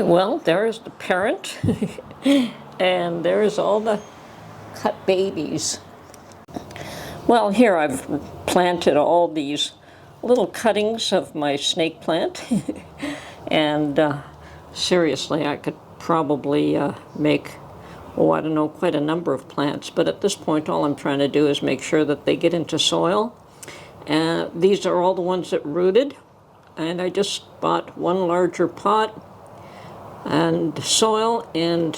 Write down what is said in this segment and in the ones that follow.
Well, there's the parent, and there's all the cut babies. Well, here I've planted all these little cuttings of my snake plant, and seriously, I could probably make, oh, I don't know, quite a number of plants, but at this point all I'm trying to do is make sure that they get into soil. And these are all the ones that rooted, and I just bought one larger pot and soil and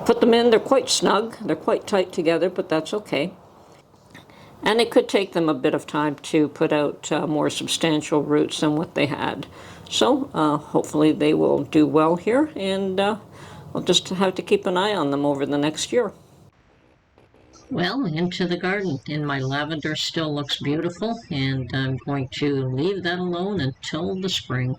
put them in. They're quite snug, they're quite tight together, but that's okay. And it could take them a bit of time to put out more substantial roots than what they had. So hopefully they will do well here, and I'll just have to keep an eye on them over the next year. Well, into the garden, and my lavender still looks beautiful, and I'm going to leave that alone until the spring.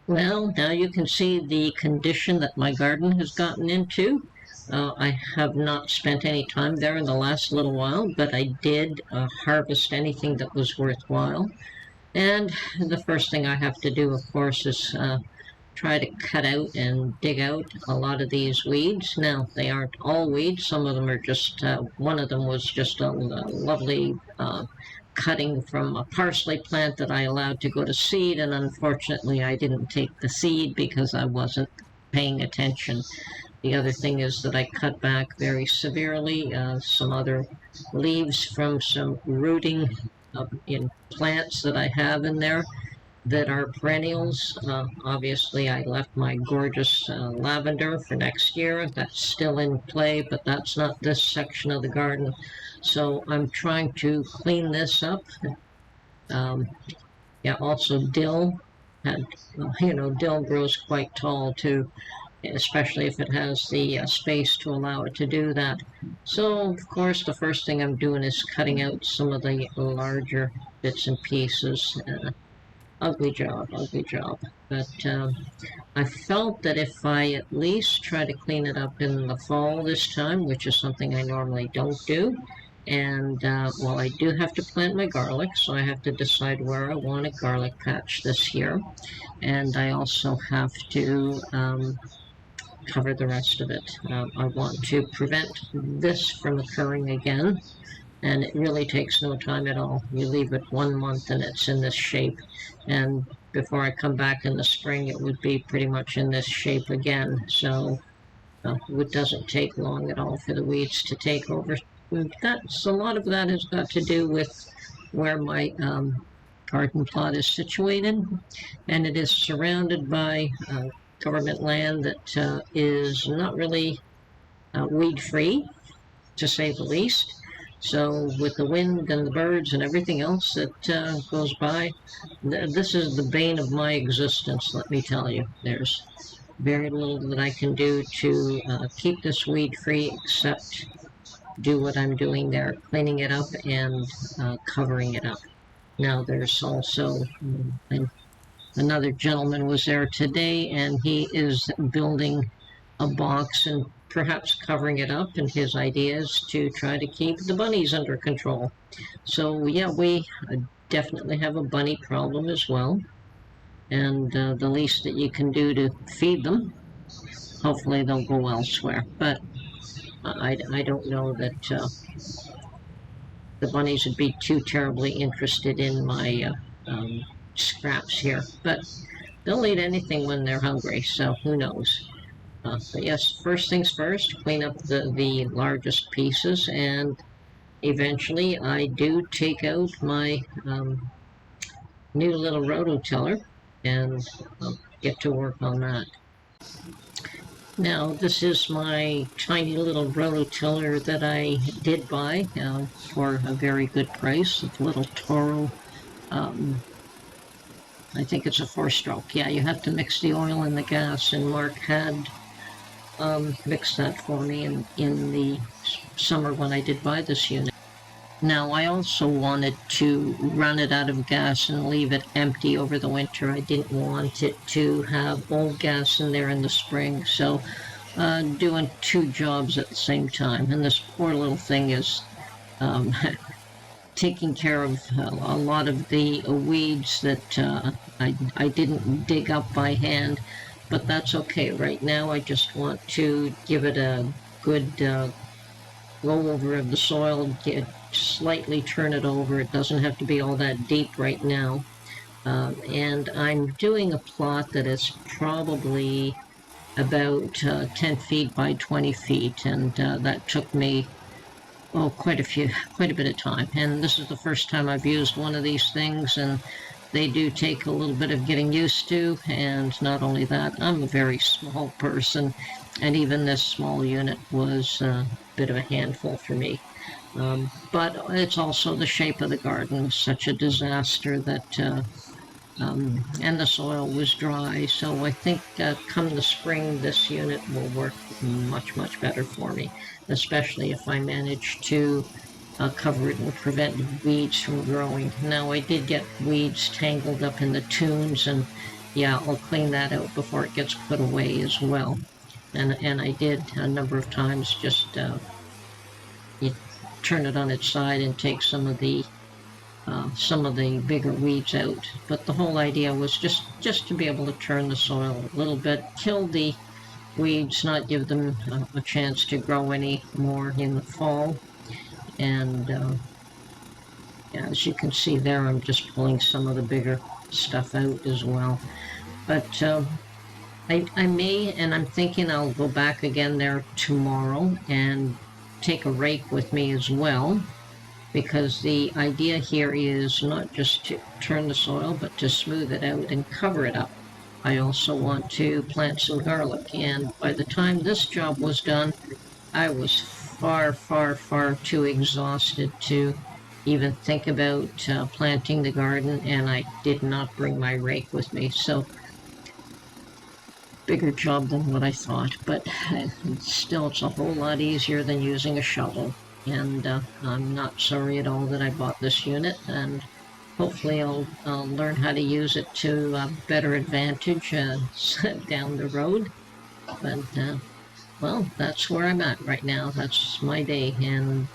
Well, now you can see the condition that my garden has gotten into. I have not spent any time there in the last little while, but I did harvest anything that was worthwhile. And the first thing I have to do, of course, is try to cut out and dig out a lot of these weeds. Now, they aren't all weeds. Some of them are just, one of them was just a lovely cutting from a parsley plant that I allowed to go to seed, and unfortunately I didn't take the seed because I wasn't paying attention. The other thing is that I cut back very severely some other leaves from some rooting in plants that I have in there that are perennials. Obviously, I left my gorgeous lavender for next year. That's still in play, but that's not this section of the garden. So I'm trying to clean this up. Yeah, also dill. And, dill grows quite tall too, especially if it has the space to allow it to do that. So, of course, the first thing I'm doing is cutting out some of the larger bits and pieces. Ugly job, ugly job. But I felt that if I at least try to clean it up in the fall this time, which is something I normally don't do, and well, I do have to plant my garlic, so I have to decide where I want a garlic patch this year. And I also have to cover the rest of it. I want to prevent this from occurring again, and it really takes no time at all. You leave it 1 month and it's in this shape, and before I come back in the spring it would be pretty much in this shape again. So it doesn't take long at all for the weeds to take over. A lot of that has got to do with where my garden plot is situated, and it is surrounded by government land that is not really weed-free, to say the least. So with the wind and the birds and everything else that goes by, this is the bane of my existence, let me tell you. There's very little that I can do to keep this weed-free except do what I'm doing there, cleaning it up and covering it up. Now there's also another gentleman was there today, and he is building a box and perhaps covering it up, and his idea is to try to keep the bunnies under control. So yeah, we definitely have a bunny problem as well, and the least that you can do to feed them, hopefully they'll go elsewhere. But I don't know that the bunnies would be too terribly interested in my scraps here, but they'll eat anything when they're hungry, so who knows. But yes, first things first, clean up the largest pieces, and eventually I do take out my new little rototiller and I'll get to work on that. Now, this is my tiny little rototiller that I did buy for a very good price. It's a little Toro. I think it's a 4-stroke. Yeah, you have to mix the oil and the gas, and Mark had mixed that for me in the summer when I did buy this unit. Now, I also wanted to run it out of gas and leave it empty over the winter. I didn't want it to have old gas in there in the spring, so doing 2 jobs at the same time. And this poor little thing is taking care of a lot of the weeds that I didn't dig up by hand, but that's okay. Right now I just want to give it a good roll over of the soil, slightly turn it over. It doesn't have to be all that deep right now. And I'm doing a plot that is probably about 10 feet by 20 feet, and that took me quite a bit of time. And this is the first time I've used one of these things, and they do take a little bit of getting used to. And not only that, I'm a very small person, and even this small unit was a bit of a handful for me. But it's also the shape of the garden, such a disaster that and the soil was dry. So I think come the spring, this unit will work much, much better for me, especially if I manage to cover it and prevent weeds from growing. Now, I did get weeds tangled up in the tunes, and yeah, I'll clean that out before it gets put away as well. And I did a number of times just you turn it on its side and take some of the bigger weeds out. But the whole idea was just to be able to turn the soil a little bit, kill the weeds, not give them a chance to grow any more in the fall. And yeah, as you can see there, I'm just pulling some of the bigger stuff out as well. But I may, and I'm thinking I'll go back again there tomorrow and take a rake with me as well, because the idea here is not just to turn the soil, but to smooth it out and cover it up. I also want to plant some garlic, and by the time this job was done, I was far, far, far too exhausted to even think about planting the garden, and I did not bring my rake with me. So bigger job than what I thought, but still it's a whole lot easier than using a shovel. And I'm not sorry at all that I bought this unit, and hopefully I'll learn how to use it to better advantage down the road. But well, that's where I'm at right now. That's my day, and